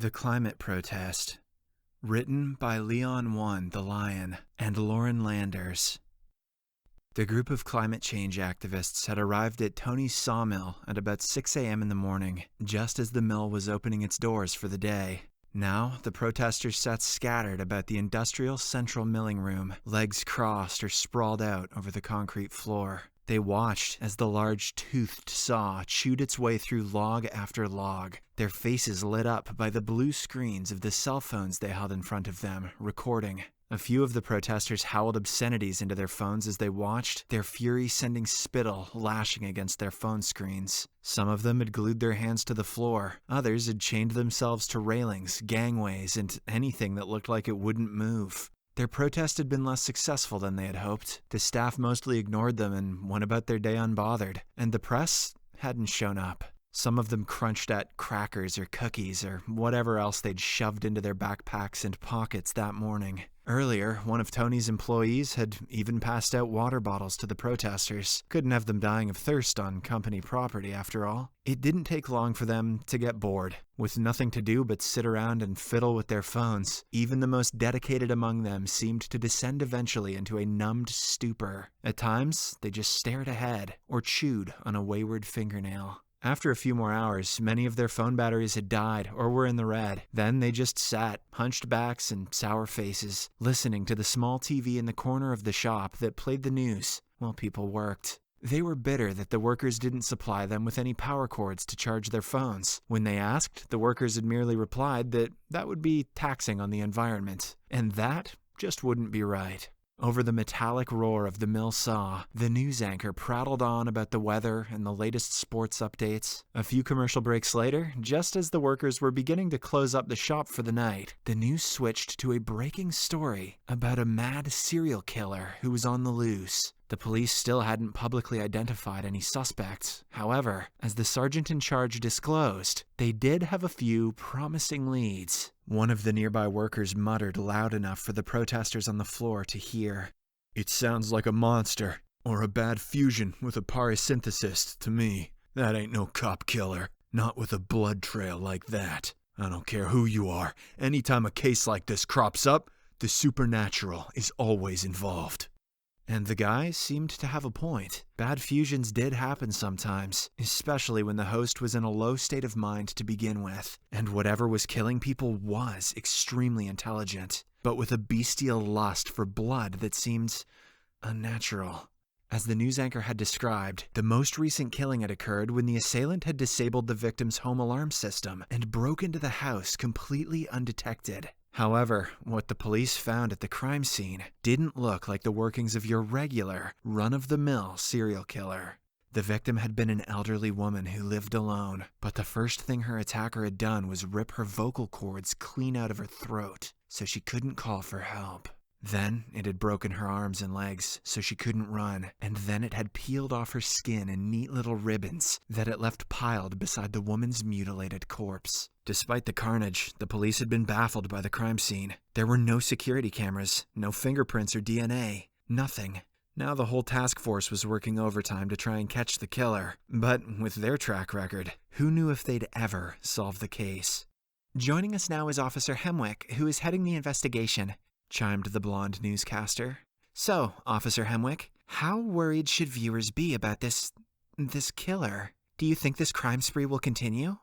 The Climate Protest. Written by Leon One, the Lion, and Lauren Landers. The group of climate change activists had arrived at Tony's sawmill at about 6 a.m. in the morning, just as the mill was opening its doors for the day. Now, the protesters sat scattered about the industrial central milling room, legs crossed or sprawled out over the concrete floor. They watched as the large toothed saw chewed its way through log after log, their faces lit up by the blue screens of the cell phones they held in front of them, recording. A few of the protesters howled obscenities into their phones as they watched, their fury sending spittle lashing against their phone screens. Some of them had glued their hands to the floor. Others had chained themselves to railings, gangways, and anything that looked like it wouldn't move. Their protest had been less successful than they had hoped. The staff mostly ignored them and went about their day unbothered, and the press hadn't shown up. Some of them crunched at crackers or cookies or whatever else they'd shoved into their backpacks and pockets that morning. Earlier, one of Tony's employees had even passed out water bottles to the protesters. Couldn't have them dying of thirst on company property, after all. It didn't take long for them to get bored. With nothing to do but sit around and fiddle with their phones, even the most dedicated among them seemed to descend eventually into a numbed stupor. At times, they just stared ahead or chewed on a wayward fingernail. After a few more hours, many of their phone batteries had died or were in the red. Then they just sat, hunched backs and sour faces, listening to the small TV in the corner of the shop that played the news while people worked. They were bitter that the workers didn't supply them with any power cords to charge their phones. When they asked, the workers had merely replied that that would be taxing on the environment. And that just wouldn't be right. Over the metallic roar of the mill saw, the news anchor prattled on about the weather and the latest sports updates. A few commercial breaks later, just as the workers were beginning to close up the shop for the night, the news switched to a breaking story about a mad serial killer who was on the loose. The police still hadn't publicly identified any suspects. However, as the sergeant in charge disclosed, they did have a few promising leads. One of the nearby workers muttered loud enough for the protesters on the floor to hear. "It sounds like a monster, or a bad fusion with a parasynthesist to me. That ain't no cop killer, not with a blood trail like that. I don't care who you are, anytime a case like this crops up, the supernatural is always involved." And the guy seemed to have a point. Bad fusions did happen sometimes, especially when the host was in a low state of mind to begin with, and whatever was killing people was extremely intelligent, but with a bestial lust for blood that seemed unnatural. As the news anchor had described, the most recent killing had occurred when the assailant had disabled the victim's home alarm system and broke into the house completely undetected. However, what the police found at the crime scene didn't look like the workings of your regular, run-of-the-mill serial killer. The victim had been an elderly woman who lived alone, but the first thing her attacker had done was rip her vocal cords clean out of her throat, so she couldn't call for help. Then it had broken her arms and legs so she couldn't run, and then it had peeled off her skin in neat little ribbons that it left piled beside the woman's mutilated corpse. Despite the carnage, the police had been baffled by the crime scene. There were no security cameras, no fingerprints or DNA, nothing. Now the whole task force was working overtime to try and catch the killer, but with their track record, who knew if they'd ever solve the case? Joining us now is Officer Hemwick, who is heading the investigation, chimed the blonde newscaster. So, Officer Hemwick, how worried should viewers be about this killer? Do you think this crime spree will continue?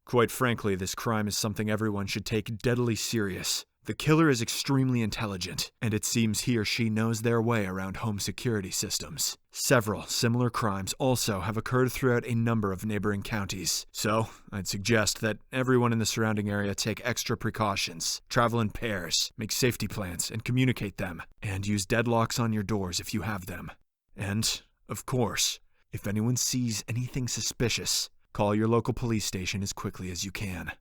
Quite frankly, this crime is something everyone should take deadly serious. The killer is extremely intelligent, and it seems he or she knows their way around home security systems. Several similar crimes also have occurred throughout a number of neighboring counties, so I'd suggest that everyone in the surrounding area take extra precautions, travel in pairs, make safety plans and communicate them, and use deadlocks on your doors if you have them. And, of course, if anyone sees anything suspicious, call your local police station as quickly as you can.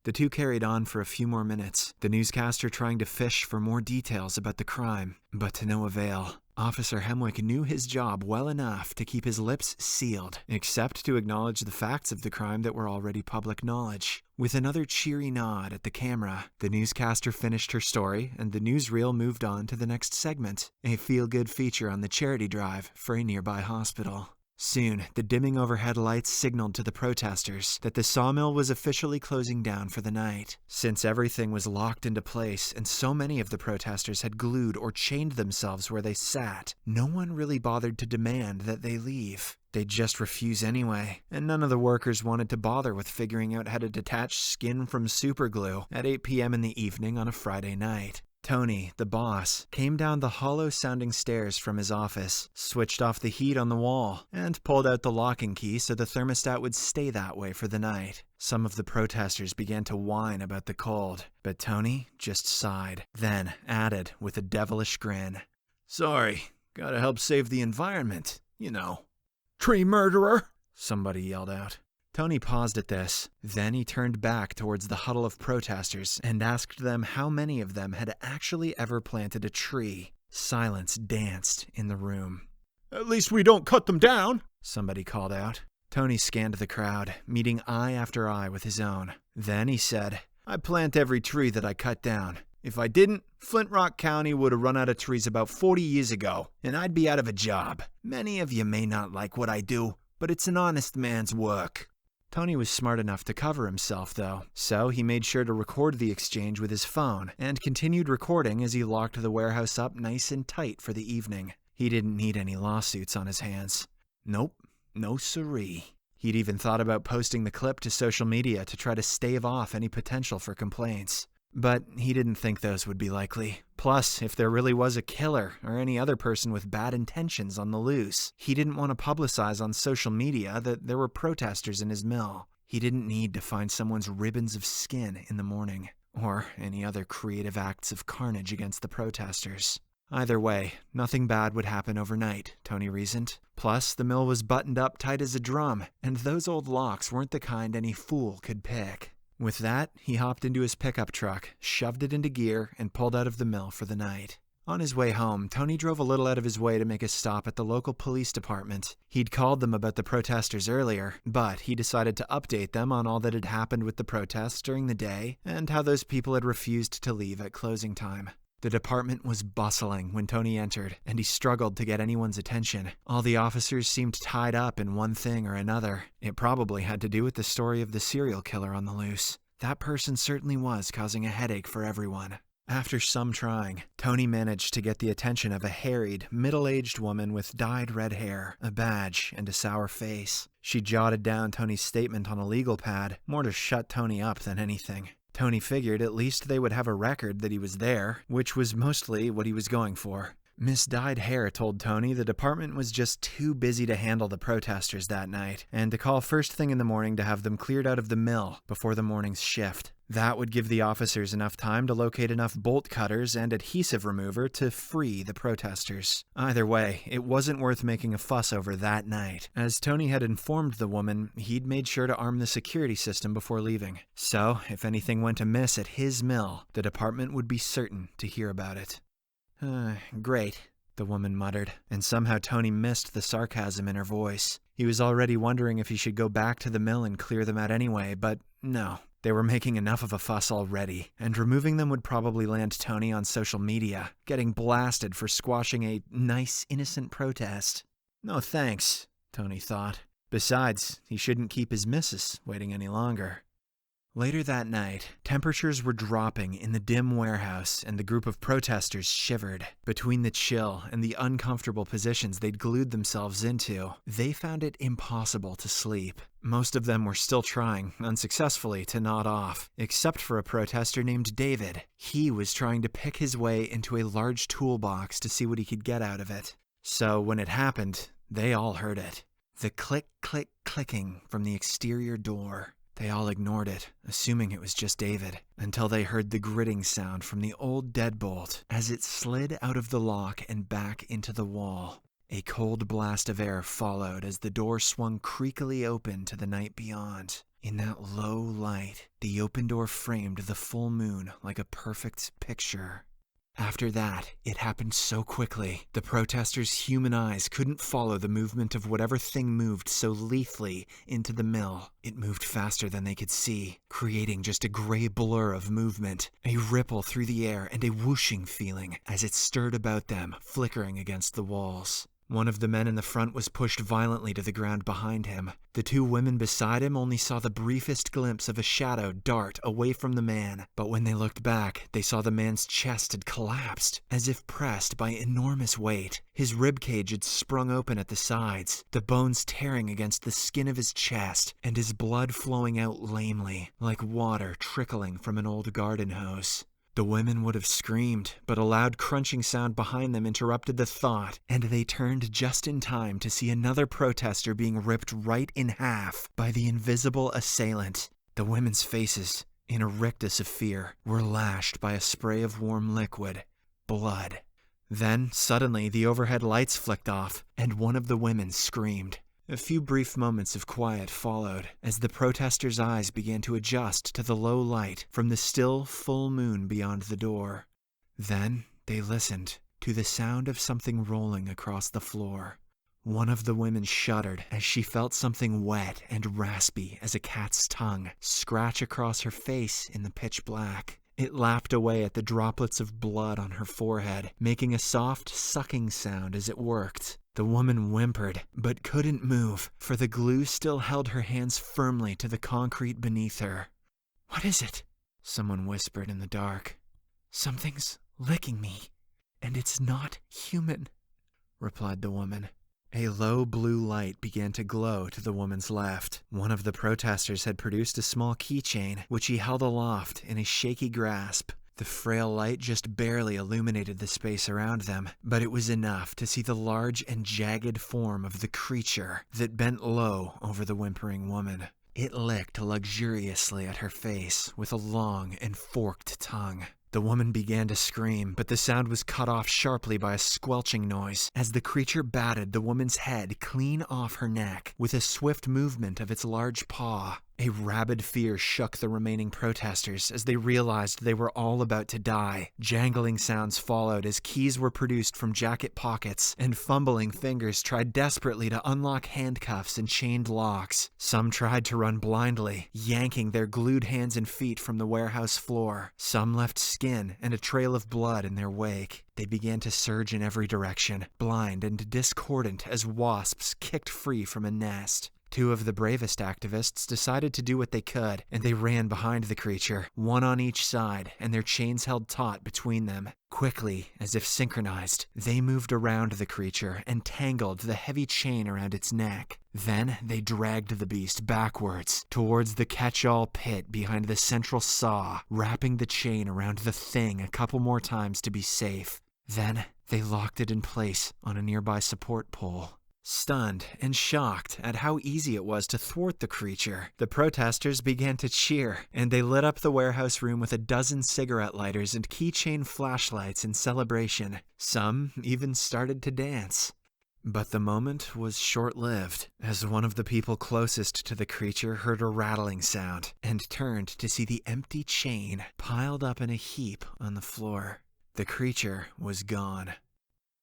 The two carried on for a few more minutes, the newscaster trying to fish for more details about the crime, but to no avail. Officer Hemwick knew his job well enough to keep his lips sealed, except to acknowledge the facts of the crime that were already public knowledge. With another cheery nod at the camera, the newscaster finished her story, and the newsreel moved on to the next segment, a feel-good feature on the charity drive for a nearby hospital. Soon, the dimming overhead lights signaled to the protesters that the sawmill was officially closing down for the night. Since everything was locked into place and so many of the protesters had glued or chained themselves where they sat, no one really bothered to demand that they leave. They'd just refuse anyway, and none of the workers wanted to bother with figuring out how to detach skin from superglue at 8 p.m. in the evening on a Friday night. Tony, the boss, came down the hollow-sounding stairs from his office, switched off the heat on the wall, and pulled out the locking key so the thermostat would stay that way for the night. Some of the protesters began to whine about the cold, but Tony just sighed, then added with a devilish grin, "Sorry, gotta help save the environment, you know." "Tree murderer!" somebody yelled out. Tony paused at this. Then he turned back towards the huddle of protesters and asked them how many of them had actually ever planted a tree. Silence danced in the room. "At least we don't cut them down," somebody called out. Tony scanned the crowd, meeting eye after eye with his own. Then he said, "I plant every tree that I cut down. If I didn't, Flint Rock County would have run out of trees about 40 years ago, and I'd be out of a job. Many of you may not like what I do, but it's an honest man's work." Tony was smart enough to cover himself, though, so he made sure to record the exchange with his phone and continued recording as he locked the warehouse up nice and tight for the evening. He didn't need any lawsuits on his hands. Nope, no siree. He'd even thought about posting the clip to social media to try to stave off any potential for complaints. But he didn't think those would be likely. Plus, if there really was a killer or any other person with bad intentions on the loose, he didn't want to publicize on social media that there were protesters in his mill. He didn't need to find someone's ribbons of skin in the morning, or any other creative acts of carnage against the protesters. Either way, nothing bad would happen overnight, Tony reasoned. Plus, the mill was buttoned up tight as a drum, and those old locks weren't the kind any fool could pick. With that, he hopped into his pickup truck, shoved it into gear, and pulled out of the mill for the night. On his way home, Tony drove a little out of his way to make a stop at the local police department. He'd called them about the protesters earlier, but he decided to update them on all that had happened with the protests during the day and how those people had refused to leave at closing time. The department was bustling when Tony entered, and he struggled to get anyone's attention. All the officers seemed tied up in one thing or another. It probably had to do with the story of the serial killer on the loose. That person certainly was causing a headache for everyone. After some trying, Tony managed to get the attention of a harried, middle-aged woman with dyed red hair, a badge, and a sour face. She jotted down Tony's statement on a legal pad, more to shut Tony up than anything. Tony figured at least they would have a record that he was there, which was mostly what he was going for. Miss Dyed Hair told Tony the department was just too busy to handle the protesters that night, and to call first thing in the morning to have them cleared out of the mill before the morning's shift. That would give the officers enough time to locate enough bolt cutters and adhesive remover to free the protesters. Either way, it wasn't worth making a fuss over that night. As Tony had informed the woman, he'd made sure to arm the security system before leaving. So, if anything went amiss at his mill, the department would be certain to hear about it. Great, the woman muttered, and somehow Tony missed the sarcasm in her voice. He was already wondering if he should go back to the mill and clear them out anyway, but no. They were making enough of a fuss already, and removing them would probably land Tony on social media, getting blasted for squashing a nice, innocent protest. No thanks, Tony thought. Besides, he shouldn't keep his missus waiting any longer. Later that night, temperatures were dropping in the dim warehouse, and the group of protesters shivered. Between the chill and the uncomfortable positions they'd glued themselves into, they found it impossible to sleep. Most of them were still trying, unsuccessfully, to nod off, except for a protester named David. He was trying to pick his way into a large toolbox to see what he could get out of it. So when it happened, they all heard it. The click, click, clicking from the exterior door. They all ignored it, assuming it was just David, until they heard the gritting sound from the old deadbolt as it slid out of the lock and back into the wall. A cold blast of air followed as the door swung creakily open to the night beyond. In that low light, the open door framed the full moon like a perfect picture. After that, it happened so quickly, the protesters' human eyes couldn't follow the movement of whatever thing moved so lethally into the mill. It moved faster than they could see, creating just a gray blur of movement, a ripple through the air and a whooshing feeling as it stirred about them, flickering against the walls. One of the men in the front was pushed violently to the ground behind him. The two women beside him only saw the briefest glimpse of a shadow dart away from the man, but when they looked back, they saw the man's chest had collapsed, as if pressed by enormous weight. His ribcage had sprung open at the sides, the bones tearing against the skin of his chest, and his blood flowing out lamely, like water trickling from an old garden hose. The women would have screamed, but a loud crunching sound behind them interrupted the thought, and they turned just in time to see another protester being ripped right in half by the invisible assailant. The women's faces, in a rictus of fear, were lashed by a spray of warm liquid, blood. Then, suddenly, the overhead lights flicked off, and one of the women screamed. A few brief moments of quiet followed as the protesters' eyes began to adjust to the low light from the still, full moon beyond the door. Then they listened to the sound of something rolling across the floor. One of the women shuddered as she felt something wet and raspy as a cat's tongue scratch across her face in the pitch black. It lapped away at the droplets of blood on her forehead, making a soft, sucking sound as it worked. The woman whimpered, but couldn't move, for the glue still held her hands firmly to the concrete beneath her. "What is it?" someone whispered in the dark. "Something's licking me, and it's not human," replied the woman. A low blue light began to glow to the woman's left. One of the protesters had produced a small keychain, which he held aloft in a shaky grasp. The frail light just barely illuminated the space around them, but it was enough to see the large and jagged form of the creature that bent low over the whimpering woman. It licked luxuriously at her face with a long and forked tongue. The woman began to scream, but the sound was cut off sharply by a squelching noise as the creature batted the woman's head clean off her neck with a swift movement of its large paw. A rabid fear shook the remaining protesters as they realized they were all about to die. Jangling sounds followed as keys were produced from jacket pockets, and fumbling fingers tried desperately to unlock handcuffs and chained locks. Some tried to run blindly, yanking their glued hands and feet from the warehouse floor. Some left skin and a trail of blood in their wake. They began to surge in every direction, blind and discordant as wasps kicked free from a nest. Two of the bravest activists decided to do what they could, and they ran behind the creature, one on each side, and their chains held taut between them. Quickly, as if synchronized, they moved around the creature and tangled the heavy chain around its neck. Then they dragged the beast backwards, towards the catch-all pit behind the central saw, wrapping the chain around the thing a couple more times to be safe. Then they locked it in place on a nearby support pole. Stunned and shocked at how easy it was to thwart the creature, the protesters began to cheer, and they lit up the warehouse room with a dozen cigarette lighters and keychain flashlights in celebration. Some even started to dance. But the moment was short-lived, as one of the people closest to the creature heard a rattling sound and turned to see the empty chain piled up in a heap on the floor. The creature was gone.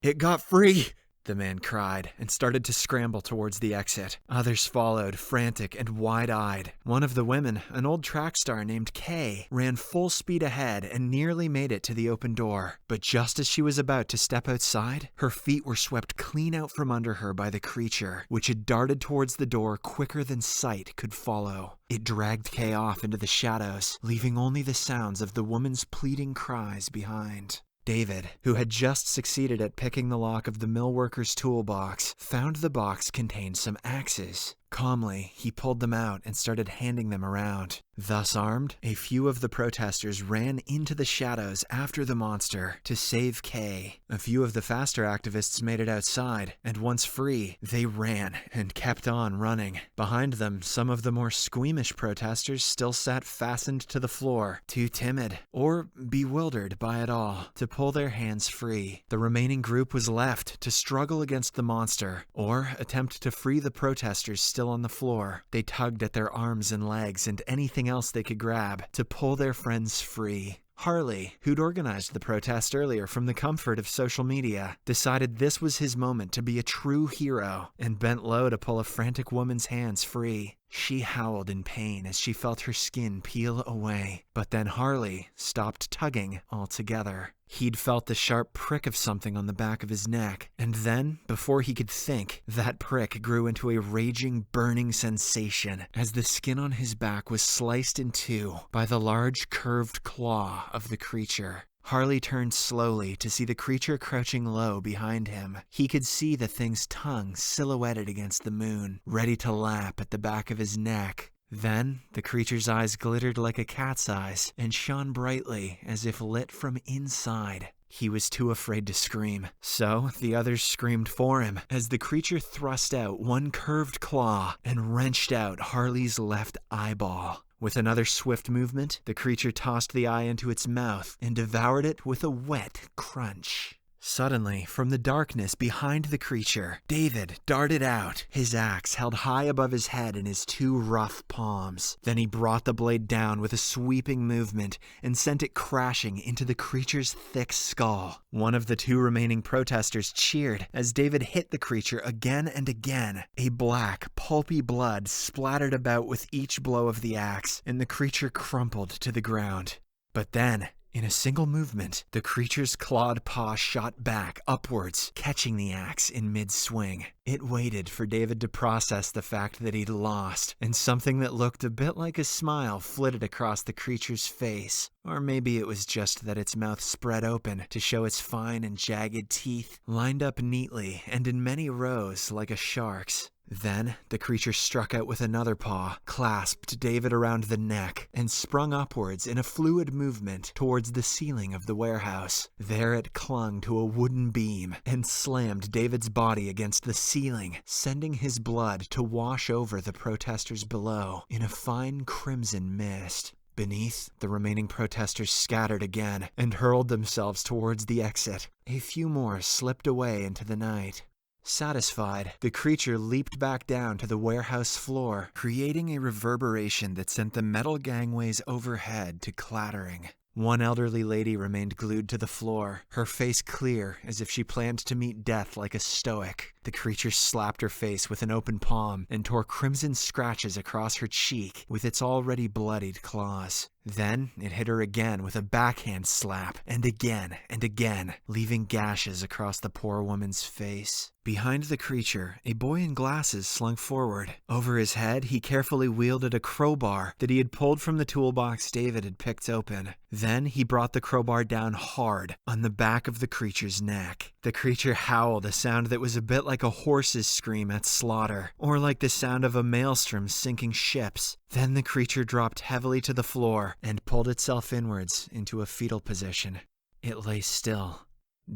"It got free!" the man cried, and started to scramble towards the exit. Others followed, frantic and wide-eyed. One of the women, an old track star named Kay, ran full speed ahead and nearly made it to the open door. But just as she was about to step outside, her feet were swept clean out from under her by the creature, which had darted towards the door quicker than sight could follow. It dragged Kay off into the shadows, leaving only the sounds of the woman's pleading cries behind. David, who had just succeeded at picking the lock of the millworker's toolbox, found the box contained some axes. Calmly, he pulled them out and started handing them around. Thus armed, a few of the protesters ran into the shadows after the monster to save Kay. A few of the faster activists made it outside, and once free, they ran and kept on running. Behind them, some of the more squeamish protesters still sat fastened to the floor, too timid or bewildered by it all to pull their hands free. The remaining group was left to struggle against the monster or attempt to free the protesters still on the floor. They tugged at their arms and legs and anything else they could grab to pull their friends free. Harley, who'd organized the protest earlier from the comfort of social media, decided this was his moment to be a true hero and bent low to pull a frantic woman's hands free. She howled in pain as she felt her skin peel away, but then Harley stopped tugging altogether. He'd felt the sharp prick of something on the back of his neck, and then, before he could think, that prick grew into a raging, burning sensation as the skin on his back was sliced in two by the large, curved claw of the creature. Harley turned slowly to see the creature crouching low behind him. He could see the thing's tongue silhouetted against the moon, ready to lap at the back of his neck. Then, the creature's eyes glittered like a cat's eyes and shone brightly as if lit from inside. He was too afraid to scream, so the others screamed for him as the creature thrust out one curved claw and wrenched out Harley's left eyeball. With another swift movement, the creature tossed the eye into its mouth and devoured it with a wet crunch. Suddenly, from the darkness behind the creature, David darted out, his axe held high above his head in his two rough palms. Then he brought the blade down with a sweeping movement and sent it crashing into the creature's thick skull. One of the two remaining protesters cheered as David hit the creature again and again. A black, pulpy blood splattered about with each blow of the axe, and the creature crumpled to the ground. But then, in a single movement, the creature's clawed paw shot back upwards, catching the axe in mid-swing. It waited for David to process the fact that he'd lost, and something that looked a bit like a smile flitted across the creature's face. Or maybe it was just that its mouth spread open to show its fine and jagged teeth, lined up neatly and in many rows like a shark's. Then, the creature struck out with another paw, clasped David around the neck, and sprung upwards in a fluid movement towards the ceiling of the warehouse. There it clung to a wooden beam and slammed David's body against the ceiling, sending his blood to wash over the protesters below in a fine crimson mist. Beneath, the remaining protesters scattered again and hurled themselves towards the exit. A few more slipped away into the night. Satisfied, the creature leaped back down to the warehouse floor, creating a reverberation that sent the metal gangways overhead to clattering. One elderly lady remained glued to the floor, her face clear as if she planned to meet death like a stoic. The creature slapped her face with an open palm and tore crimson scratches across her cheek with its already bloodied claws. Then it hit her again with a backhand slap, and again, leaving gashes across the poor woman's face. Behind the creature, a boy in glasses slunk forward. Over his head, he carefully wielded a crowbar that he had pulled from the toolbox David had picked open. Then he brought the crowbar down hard on the back of the creature's neck. The creature howled a sound that was a bit like a horse's scream at slaughter, or like the sound of a maelstrom sinking ships. Then the creature dropped heavily to the floor and pulled itself inwards into a fetal position. It lay still.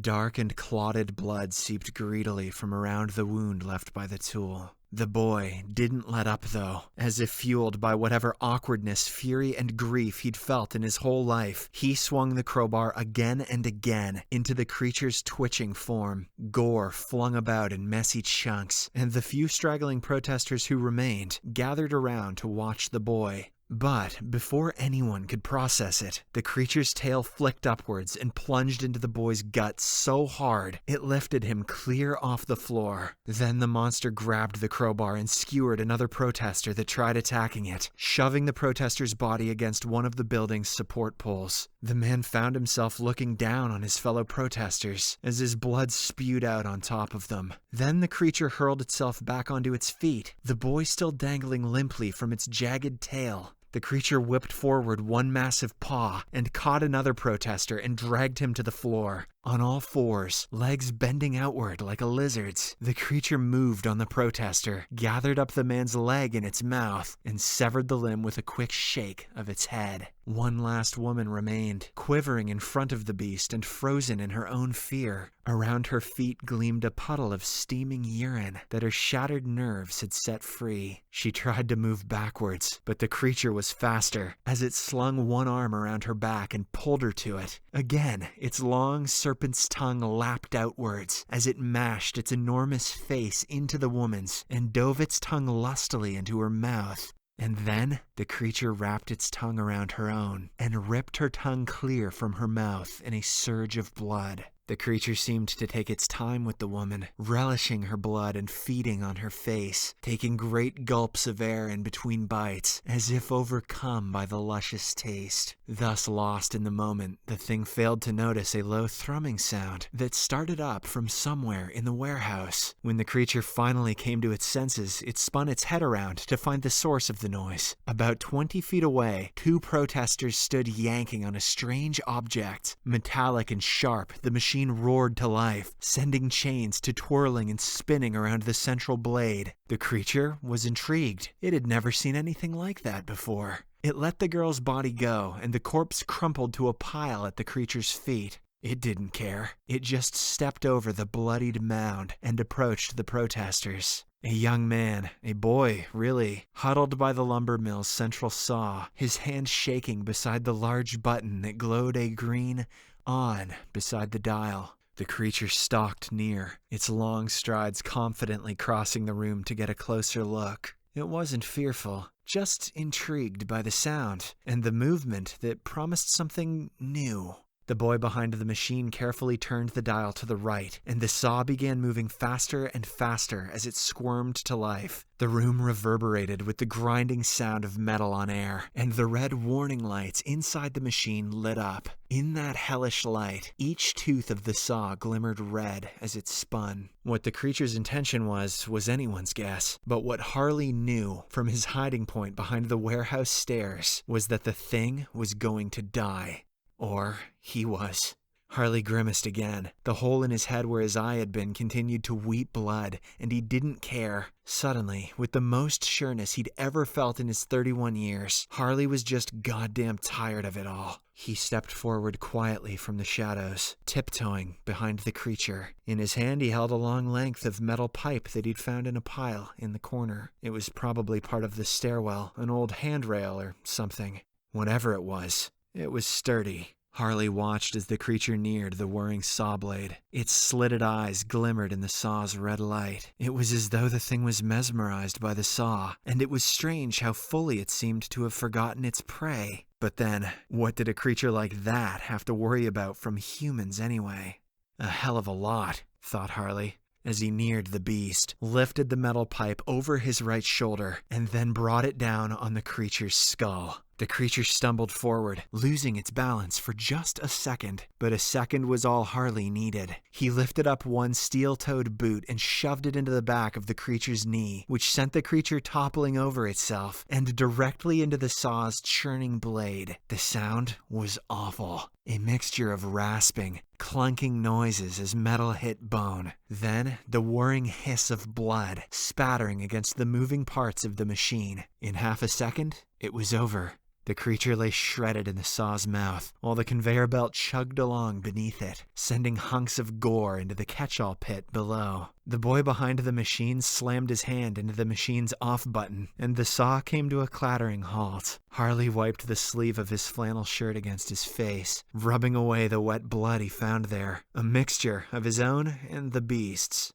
Dark and clotted blood seeped greedily from around the wound left by the tool. The boy didn't let up, though, as if fueled by whatever awkwardness, fury, and grief he'd felt in his whole life. He swung the crowbar again and again into the creature's twitching form. Gore flung about in messy chunks, and the few straggling protesters who remained gathered around to watch the boy. But before anyone could process it, the creature's tail flicked upwards and plunged into the boy's gut so hard it lifted him clear off the floor. Then the monster grabbed the crowbar and skewered another protester that tried attacking it, shoving the protester's body against one of the building's support poles. The man found himself looking down on his fellow protesters as his blood spewed out on top of them. Then the creature hurled itself back onto its feet, the boy still dangling limply from its jagged tail. The creature whipped forward one massive paw and caught another protester and dragged him to the floor. On all fours, legs bending outward like a lizard's, the creature moved on the protester, gathered up the man's leg in its mouth, and severed the limb with a quick shake of its head. One last woman remained, quivering in front of the beast and frozen in her own fear. Around her feet gleamed a puddle of steaming urine that her shattered nerves had set free. She tried to move backwards, but the creature was faster, as it slung one arm around her back and pulled her to it. Again, its long serpent's tongue lapped outwards as it mashed its enormous face into the woman's and dove its tongue lustily into her mouth. And then the creature wrapped its tongue around her own and ripped her tongue clear from her mouth in a surge of blood. The creature seemed to take its time with the woman, relishing her blood and feeding on her face, taking great gulps of air in between bites, as if overcome by the luscious taste. Thus lost in the moment, the thing failed to notice a low thrumming sound that started up from somewhere in the warehouse. When the creature finally came to its senses, it spun its head around to find the source of the noise. About 20 feet away, 2 protesters stood yanking on a strange object. Metallic and sharp, the machine roared to life, sending chains to twirling and spinning around the central blade. The creature was intrigued. It had never seen anything like that before. It let the girl's body go, and the corpse crumpled to a pile at the creature's feet. It didn't care. It just stepped over the bloodied mound and approached the protesters. A young man, a boy, really, huddled by the lumber mill's central saw, his hand shaking beside the large button that glowed a green on beside the dial. The creature stalked near, its long strides confidently crossing the room to get a closer look. It wasn't fearful, just intrigued by the sound and the movement that promised something new. The boy behind the machine carefully turned the dial to the right, and the saw began moving faster and faster as it squirmed to life. The room reverberated with the grinding sound of metal on air, and the red warning lights inside the machine lit up. In that hellish light, each tooth of the saw glimmered red as it spun. What the creature's intention was anyone's guess, but what Harley knew from his hiding point behind the warehouse stairs was that the thing was going to die. Or he was. Harley grimaced again. The hole in his head where his eye had been continued to weep blood, and he didn't care. Suddenly, with the most sureness he'd ever felt in his 31 years, Harley was just goddamn tired of it all. He stepped forward quietly from the shadows, tiptoeing behind the creature. In his hand, he held a long length of metal pipe that he'd found in a pile in the corner. It was probably part of the stairwell, an old handrail or something. Whatever it was sturdy. Harley watched as the creature neared the whirring saw blade. Its slitted eyes glimmered in the saw's red light. It was as though the thing was mesmerized by the saw, and it was strange how fully it seemed to have forgotten its prey. But then, what did a creature like that have to worry about from humans anyway? A hell of a lot, thought Harley, as he neared the beast, lifted the metal pipe over his right shoulder, and then brought it down on the creature's skull. The creature stumbled forward, losing its balance for just a second, but a second was all Harley needed. He lifted up one steel-toed boot and shoved it into the back of the creature's knee, which sent the creature toppling over itself and directly into the saw's churning blade. The sound was awful, a mixture of rasping, clunking noises as metal hit bone. Then the whirring hiss of blood spattering against the moving parts of the machine. In half a second, it was over. The creature lay shredded in the saw's mouth, while the conveyor belt chugged along beneath it, sending hunks of gore into the catch-all pit below. The boy behind the machine slammed his hand into the machine's off button, and the saw came to a clattering halt. Harley wiped the sleeve of his flannel shirt against his face, rubbing away the wet blood he found there, a mixture of his own and the beast's.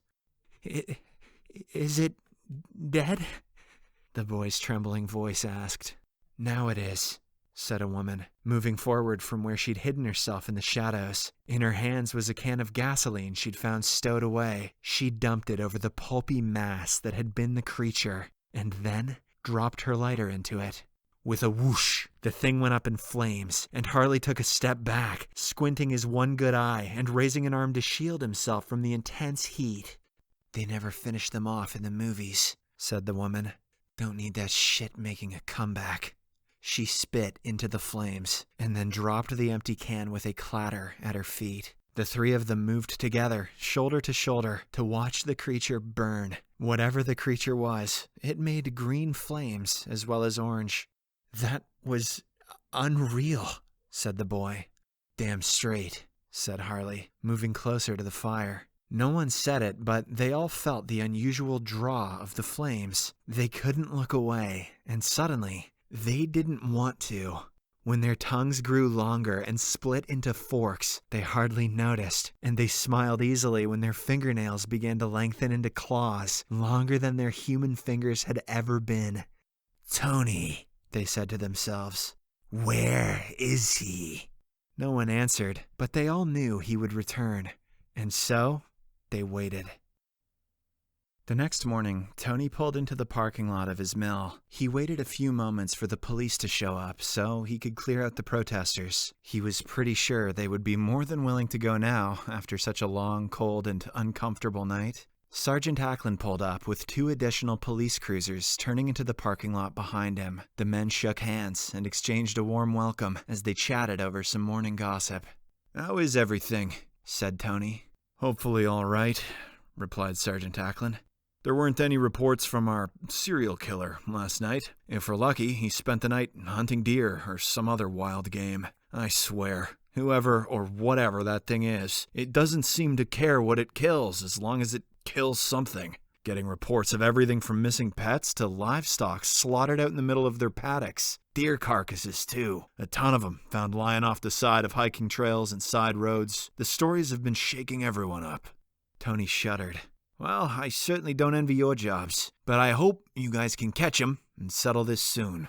Is it dead? The boy's trembling voice asked. Now it is, said a woman, moving forward from where she'd hidden herself in the shadows. In her hands was a can of gasoline she'd found stowed away. She dumped it over the pulpy mass that had been the creature, and then dropped her lighter into it. With a whoosh, the thing went up in flames, and Harley took a step back, squinting his one good eye and raising an arm to shield himself from the intense heat. They never finished them off in the movies, said the woman. Don't need that shit making a comeback. She spit into the flames, and then dropped the empty can with a clatter at her feet. The three of them moved together, shoulder to shoulder, to watch the creature burn. Whatever the creature was, it made green flames as well as orange. That was unreal, said the boy. Damn straight, said Harley, moving closer to the fire. No one said it, but they all felt the unusual draw of the flames. They couldn't look away, and suddenly, they didn't want to. When their tongues grew longer and split into forks, they hardly noticed, and they smiled easily when their fingernails began to lengthen into claws, longer than their human fingers had ever been. Tony, they said to themselves. Where is he? No one answered, but they all knew he would return. And so, they waited. The next morning, Tony pulled into the parking lot of his mill. He waited a few moments for the police to show up so he could clear out the protesters. He was pretty sure they would be more than willing to go now after such a long, cold, and uncomfortable night. Sergeant Ackland pulled up with 2 additional police cruisers turning into the parking lot behind him. The men shook hands and exchanged a warm welcome as they chatted over some morning gossip. "How is everything?" said Tony. "Hopefully all right," replied Sergeant Ackland. "There weren't any reports from our serial killer last night. If we're lucky, he spent the night hunting deer or some other wild game. I swear, whoever or whatever that thing is, it doesn't seem to care what it kills as long as it kills something. Getting reports of everything from missing pets to livestock slaughtered out in the middle of their paddocks. Deer carcasses, too. A ton of them found lying off the side of hiking trails and side roads. The stories have been shaking everyone up." Tony shuddered. "Well, I certainly don't envy your jobs, but I hope you guys can catch 'em and settle this soon."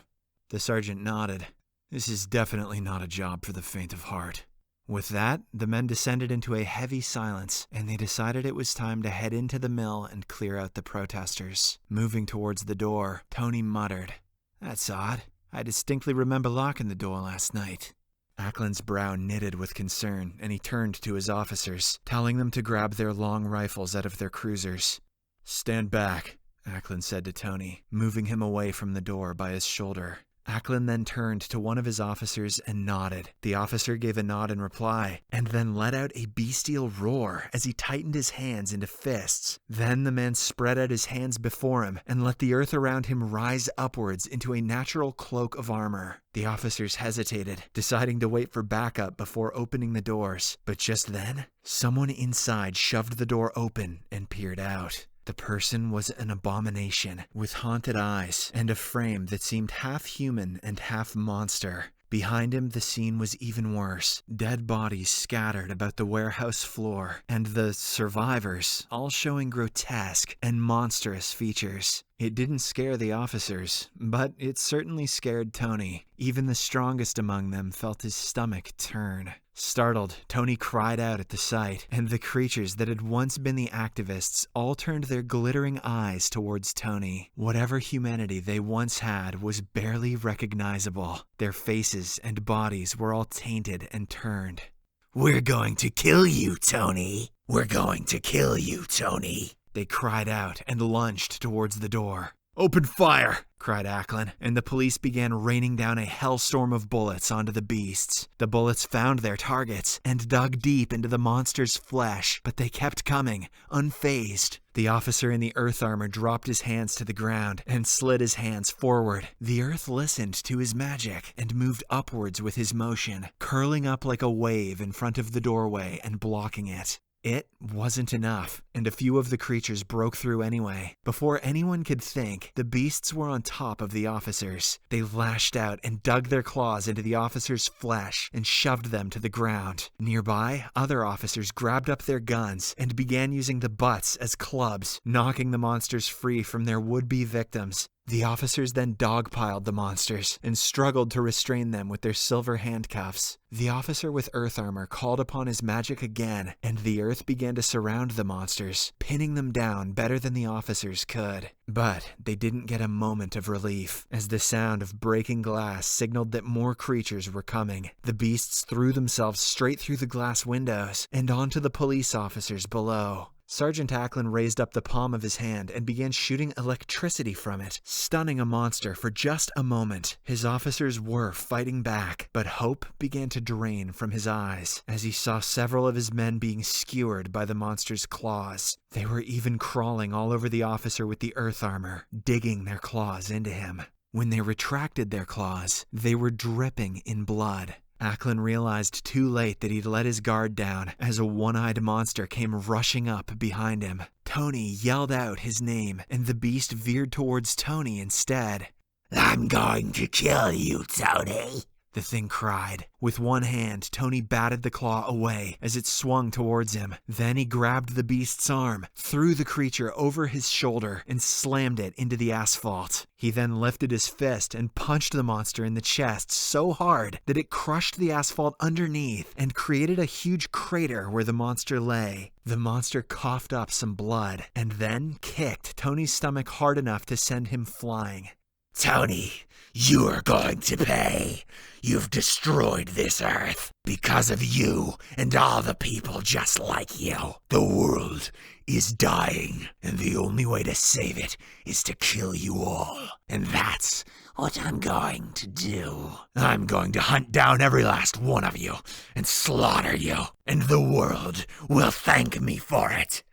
The sergeant nodded. "This is definitely not a job for the faint of heart." With that, the men descended into a heavy silence, and they decided it was time to head into the mill and clear out the protesters. Moving towards the door, Tony muttered, "That's odd. I distinctly remember locking the door last night." Ackland's brow knitted with concern, and he turned to his officers, telling them to grab their long rifles out of their cruisers. "Stand back," Ackland said to Tony, moving him away from the door by his shoulder. Ackland then turned to one of his officers and nodded. The officer gave a nod in reply, and then let out a bestial roar as he tightened his hands into fists. Then the man spread out his hands before him and let the earth around him rise upwards into a natural cloak of armor. The officers hesitated, deciding to wait for backup before opening the doors. But just then, someone inside shoved the door open and peered out. The person was an abomination, with haunted eyes and a frame that seemed half human and half monster. Behind him, the scene was even worse. Dead bodies scattered about the warehouse floor, and the survivors all showing grotesque and monstrous features. It didn't scare the officers, but it certainly scared Tony. Even the strongest among them felt his stomach turn. Startled, Tony cried out at the sight, and the creatures that had once been the activists all turned their glittering eyes towards Tony. Whatever humanity they once had was barely recognizable. Their faces and bodies were all tainted and turned. "We're going to kill you, Tony! We're going to kill you, Tony!" They cried out and lunged towards the door. "Open fire!" cried Ackland, and the police began raining down a hellstorm of bullets onto the beasts. The bullets found their targets and dug deep into the monster's flesh, but they kept coming, unfazed. The officer in the earth armor dropped his hands to the ground and slid his hands forward. The earth listened to his magic and moved upwards with his motion, curling up like a wave in front of the doorway and blocking it. It wasn't enough, and a few of the creatures broke through anyway. Before anyone could think, the beasts were on top of the officers. They lashed out and dug their claws into the officers' flesh and shoved them to the ground. Nearby, other officers grabbed up their guns and began using the butts as clubs, knocking the monsters free from their would-be victims. The officers then dogpiled the monsters and struggled to restrain them with their silver handcuffs. The officer with earth armor called upon his magic again, and the earth began to surround the monsters, pinning them down better than the officers could. But they didn't get a moment of relief, as the sound of breaking glass signaled that more creatures were coming. The beasts threw themselves straight through the glass windows and onto the police officers below. Sergeant Ackland raised up the palm of his hand and began shooting electricity from it, stunning a monster for just a moment. His officers were fighting back, but hope began to drain from his eyes as he saw several of his men being skewered by the monster's claws. They were even crawling all over the officer with the earth armor, digging their claws into him. When they retracted their claws, they were dripping in blood. Ackland realized too late that he'd let his guard down as a one-eyed monster came rushing up behind him. Tony yelled out his name, and the beast veered towards Tony instead. "I'm going to kill you, Tony," the thing cried. With one hand, Tony batted the claw away as it swung towards him. Then he grabbed the beast's arm, threw the creature over his shoulder, and slammed it into the asphalt. He then lifted his fist and punched the monster in the chest so hard that it crushed the asphalt underneath and created a huge crater where the monster lay. The monster coughed up some blood and then kicked Tony's stomach hard enough to send him flying. Tony, you're going to pay. You've destroyed this earth. Because of you and all the people just like you, the world is dying, and the only way to save it is to kill you all. And that's what I'm going to do. I'm going to hunt down every last one of you and slaughter you, and the world will thank me for it.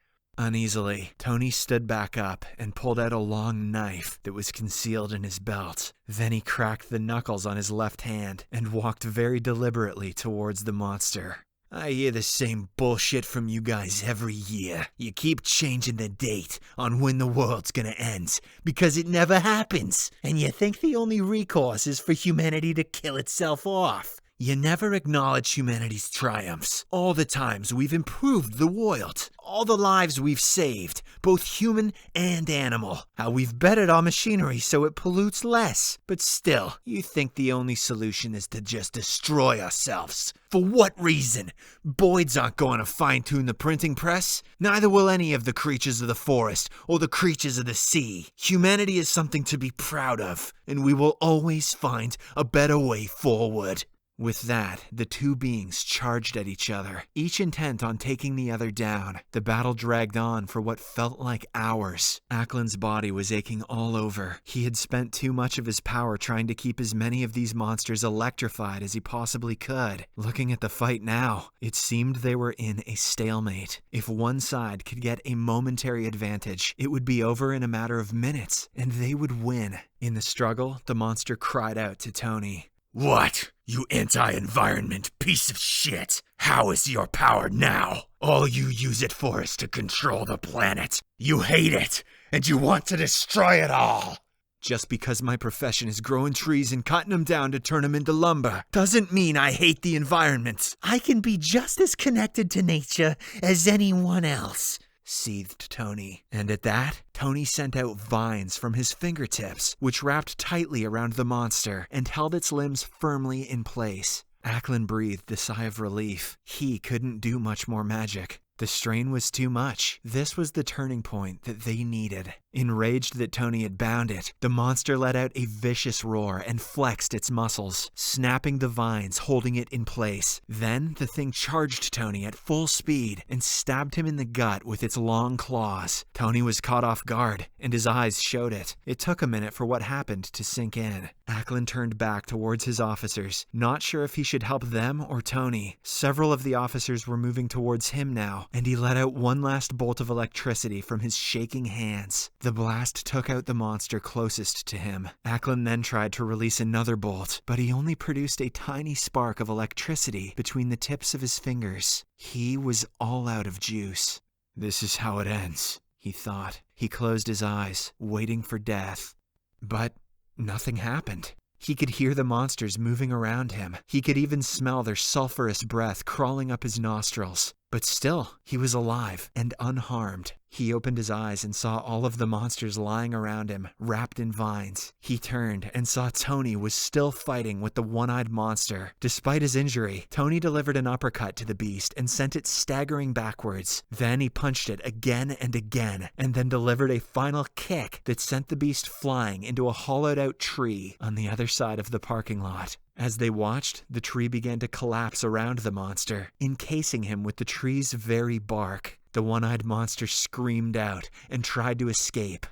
Uneasily, Tony stood back up and pulled out a long knife that was concealed in his belt. Then he cracked the knuckles on his left hand and walked very deliberately towards the monster. I hear the same bullshit from you guys every year. You keep changing the date on when the world's gonna end because it never happens, and you think the only recourse is for humanity to kill itself off. You never acknowledge humanity's triumphs, all the times we've improved the world, all the lives we've saved, both human and animal, how we've bettered our machinery so it pollutes less. But still, you think the only solution is to just destroy ourselves. For what reason? Boyds aren't going to fine-tune the printing press. Neither will any of the creatures of the forest or the creatures of the sea. Humanity is something to be proud of, and we will always find a better way forward. With that, the two beings charged at each other, each intent on taking the other down. The battle dragged on for what felt like hours. Ackland's body was aching all over. He had spent too much of his power trying to keep as many of these monsters electrified as he possibly could. Looking at the fight now, it seemed they were in a stalemate. If one side could get a momentary advantage, it would be over in a matter of minutes, and they would win. In the struggle, the monster cried out to Tony. What? You anti-environment piece of shit! How is your power now? All you use it for is to control the planet. You hate it, and you want to destroy it all! Just because my profession is growing trees and cutting them down to turn them into lumber doesn't mean I hate the environment. I can be just as connected to nature as anyone else, seethed Tony. And at that, Tony sent out vines from his fingertips, which wrapped tightly around the monster and held its limbs firmly in place. Ackland breathed a sigh of relief. He couldn't do much more magic. The strain was too much. This was the turning point that they needed. Enraged that Tony had bound it, the monster let out a vicious roar and flexed its muscles, snapping the vines holding it in place. Then the thing charged Tony at full speed and stabbed him in the gut with its long claws. Tony was caught off guard, and his eyes showed it. It took a minute for what happened to sink in. Ackland turned back towards his officers, not sure if he should help them or Tony. Several of the officers were moving towards him now, and he let out one last bolt of electricity from his shaking hands. The blast took out the monster closest to him. Ackland then tried to release another bolt, but he only produced a tiny spark of electricity between the tips of his fingers. He was all out of juice. This is how it ends, he thought. He closed his eyes, waiting for death. But nothing happened. He could hear the monsters moving around him. He could even smell their sulphurous breath crawling up his nostrils. But still, he was alive and unharmed. He opened his eyes and saw all of the monsters lying around him, wrapped in vines. He turned and saw Tony was still fighting with the one-eyed monster. Despite his injury, Tony delivered an uppercut to the beast and sent it staggering backwards. Then he punched it again and again, and then delivered a final kick that sent the beast flying into a hollowed-out tree on the other side of the parking lot. As they watched, the tree began to collapse around the monster, encasing him with the tree's very bark. The one-eyed monster screamed out and tried to escape.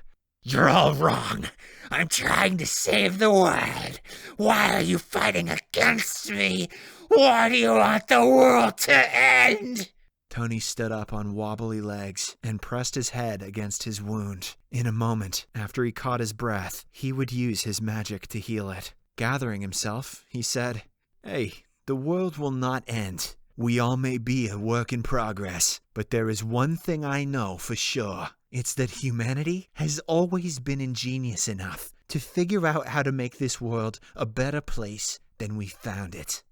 You're all wrong. I'm trying to save the world. Why are you fighting against me? Why do you want the world to end? Tony stood up on wobbly legs and pressed his head against his wound. In a moment, after he caught his breath, he would use his magic to heal it. Gathering himself, he said, "Hey, the world will not end. We all may be a work in progress, but there is one thing I know for sure. It's that humanity has always been ingenious enough to figure out how to make this world a better place Then we found it.